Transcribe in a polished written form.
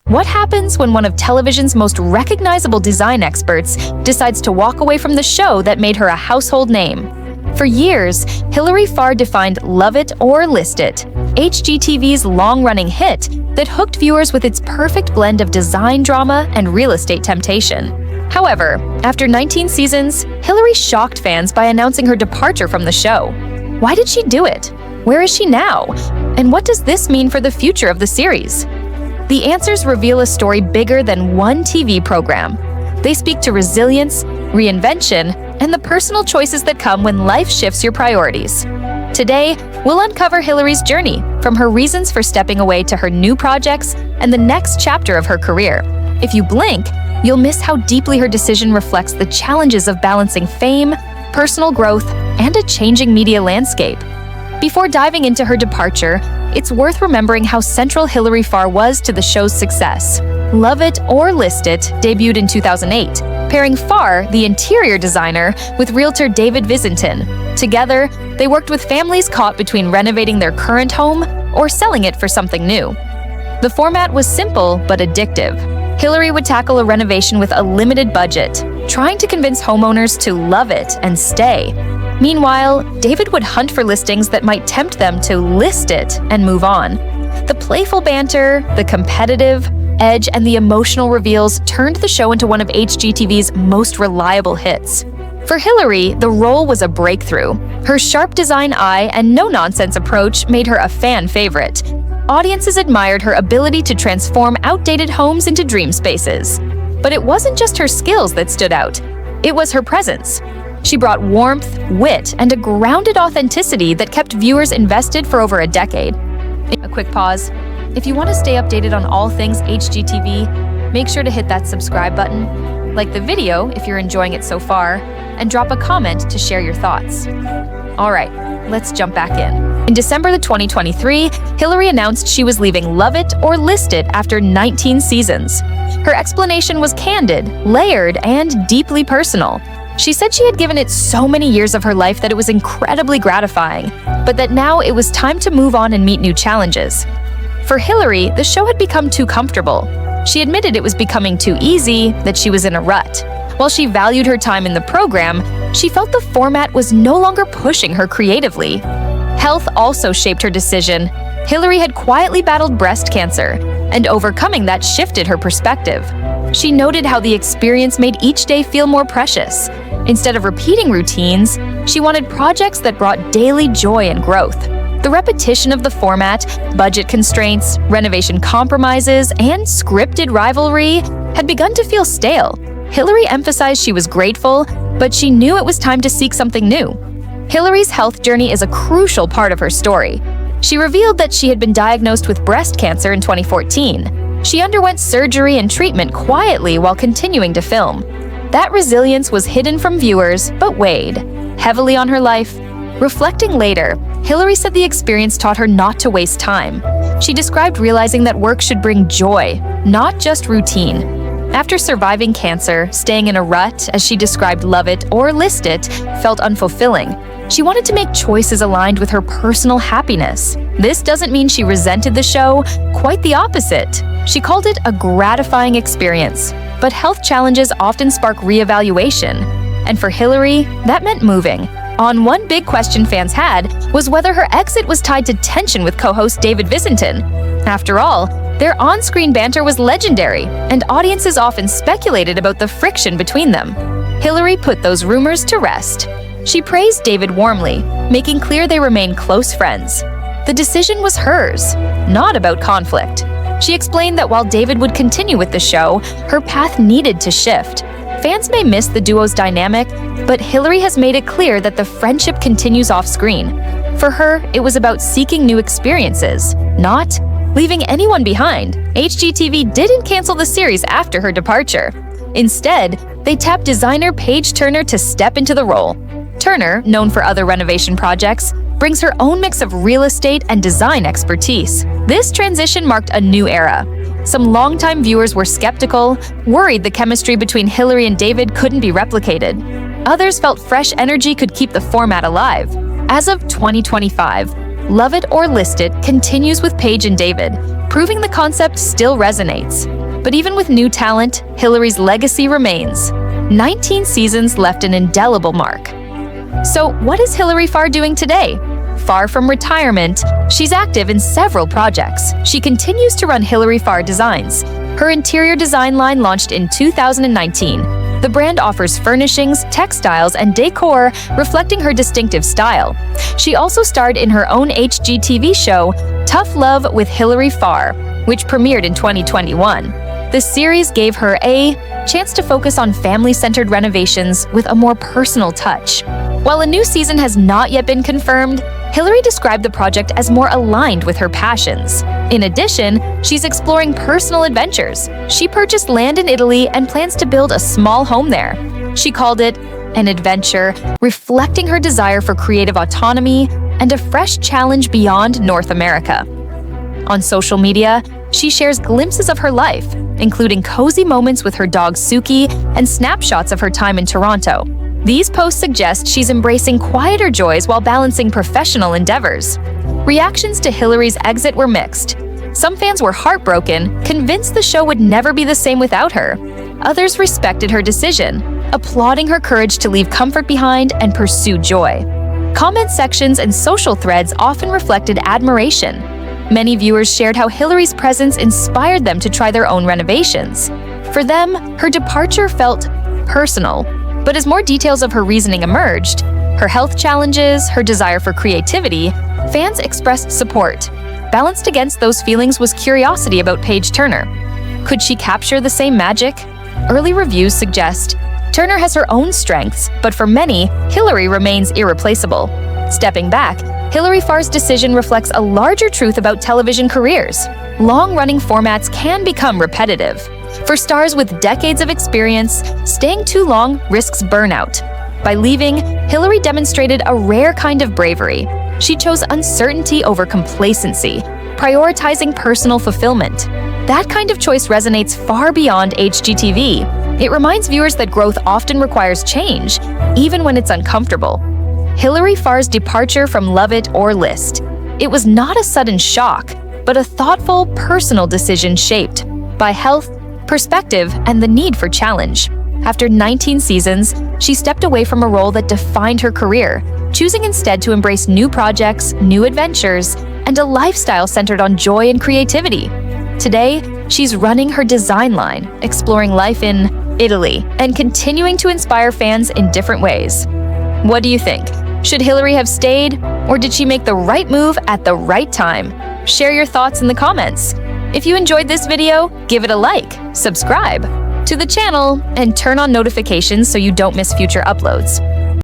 What happens when one of television's most recognizable design experts decides to walk away from the show that made her a household name? For years, Hilary Farr defined Love It or List It, HGTV's long-running hit that hooked viewers with its perfect blend of design drama and real estate temptation. However, after 19 seasons, Hilary shocked fans by announcing her departure from the show. Why did she do it? Where is she now? And what does this mean for the future of the series? The answers reveal a story bigger than one TV program. They speak to resilience, reinvention, and the personal choices that come when life shifts your priorities. Today, we'll uncover Hilary's journey, from her reasons for stepping away to her new projects and the next chapter of her career. If you blink, you'll miss how deeply her decision reflects the challenges of balancing fame, personal growth, and a changing media landscape. Before diving into her departure, it's worth remembering how central Hilary Farr was to the show's success. Love It or List It debuted in 2008, pairing Farr, the interior designer, with realtor David Visentin. Together, they worked with families caught between renovating their current home or selling it for something new. The format was simple but addictive. Hilary would tackle a renovation with a limited budget, trying to convince homeowners to love it and stay. Meanwhile, David would hunt for listings that might tempt them to list it and move on. The playful banter, the competitive edge, and the emotional reveals turned the show into one of HGTV's most reliable hits. For Hilary, the role was a breakthrough. Her sharp design eye and no-nonsense approach made her a fan favorite. Audiences admired her ability to transform outdated homes into dream spaces. But it wasn't just her skills that stood out. It was her presence. She brought warmth, wit, and a grounded authenticity that kept viewers invested for over a decade. A quick pause. If you want to stay updated on all things HGTV, make sure to hit that subscribe button, like the video if you're enjoying it so far, and drop a comment to share your thoughts. All right, let's jump back in. In December 2023, Hilary announced she was leaving Love It or List It after 19 seasons. Her explanation was candid, layered, and deeply personal. She said she had given it so many years of her life that it was incredibly gratifying, but that now it was time to move on and meet new challenges. For Hilary, the show had become too comfortable. She admitted it was becoming too easy, that she was in a rut. While she valued her time in the program, she felt the format was no longer pushing her creatively. Health also shaped her decision. Hilary had quietly battled breast cancer, and overcoming that shifted her perspective. She noted how the experience made each day feel more precious. Instead of repeating routines, she wanted projects that brought daily joy and growth. The repetition of the format, budget constraints, renovation compromises, and scripted rivalry had begun to feel stale. Hilary emphasized she was grateful, but she knew it was time to seek something new. Hilary's health journey is a crucial part of her story. She revealed that she had been diagnosed with breast cancer in 2014. She underwent surgery and treatment quietly while continuing to film. That resilience was hidden from viewers, but weighed heavily on her life. Reflecting later, Hilary said the experience taught her not to waste time. She described realizing that work should bring joy, not just routine. After surviving cancer, staying in a rut, as she described Love It or List It, felt unfulfilling. She wanted to make choices aligned with her personal happiness. This doesn't mean she resented the show, quite the opposite. She called it a gratifying experience. But health challenges often spark reevaluation. And for Hilary, that meant moving. On one big question fans had was whether her exit was tied to tension with co-host David Visentin. After all, their on-screen banter was legendary, and audiences often speculated about the friction between them. Hilary put those rumors to rest. She praised David warmly, making clear they remain close friends. The decision was hers, not about conflict. She explained that while David would continue with the show, her path needed to shift. Fans may miss the duo's dynamic, but Hilary has made it clear that the friendship continues off-screen. For her, it was about seeking new experiences, not leaving anyone behind. HGTV didn't cancel the series after her departure. Instead, they tapped designer Paige Turner to step into the role. Turner, known for other renovation projects, brings her own mix of real estate and design expertise. This transition marked a new era. Some longtime viewers were skeptical, worried the chemistry between Hilary and David couldn't be replicated. Others felt fresh energy could keep the format alive. As of 2025, Love It or List It continues with Paige and David, proving the concept still resonates. But even with new talent, Hilary's legacy remains. 19 seasons left an indelible mark. So what is Hilary Farr doing today? Far from retirement, she's active in several projects. She continues to run Hilary Farr Designs. Her interior design line launched in 2019. The brand offers furnishings, textiles, and decor reflecting her distinctive style. She also starred in her own HGTV show, Tough Love with Hilary Farr, which premiered in 2021. The series gave her a chance to focus on family-centered renovations with a more personal touch. While a new season has not yet been confirmed, Hilary described the project as more aligned with her passions. In addition, she's exploring personal adventures. She purchased land in Italy and plans to build a small home there. She called it an adventure, reflecting her desire for creative autonomy and a fresh challenge beyond North America. On social media, she shares glimpses of her life, including cozy moments with her dog Suki and snapshots of her time in Toronto. These posts suggest she's embracing quieter joys while balancing professional endeavors. Reactions to Hilary's exit were mixed. Some fans were heartbroken, convinced the show would never be the same without her. Others respected her decision, applauding her courage to leave comfort behind and pursue joy. Comment sections and social threads often reflected admiration. Many viewers shared how Hilary's presence inspired them to try their own renovations. For them, her departure felt personal. But as more details of her reasoning emerged, her health challenges, her desire for creativity, fans expressed support. Balanced against those feelings was curiosity about Paige Turner. Could she capture the same magic? Early reviews suggest Turner has her own strengths, but for many, Hilary remains irreplaceable. Stepping back, Hilary Farr's decision reflects a larger truth about television careers. Long-running formats can become repetitive. For stars with decades of experience, staying too long risks burnout. By leaving, Hilary demonstrated a rare kind of bravery. She chose uncertainty over complacency, prioritizing personal fulfillment. That kind of choice resonates far beyond HGTV. It reminds viewers that growth often requires change, even when it's uncomfortable. Hilary Farr's departure from Love It or List. It was not a sudden shock, but a thoughtful, personal decision shaped by health, perspective, and the need for challenge. After 19 seasons, she stepped away from a role that defined her career, choosing instead to embrace new projects, new adventures, and a lifestyle centered on joy and creativity. Today, she's running her design line, exploring life in Italy, and continuing to inspire fans in different ways. What do you think? Should Hilary have stayed, or did she make the right move at the right time? Share your thoughts in the comments. If you enjoyed this video, give it a like, subscribe to the channel, and turn on notifications so you don't miss future uploads.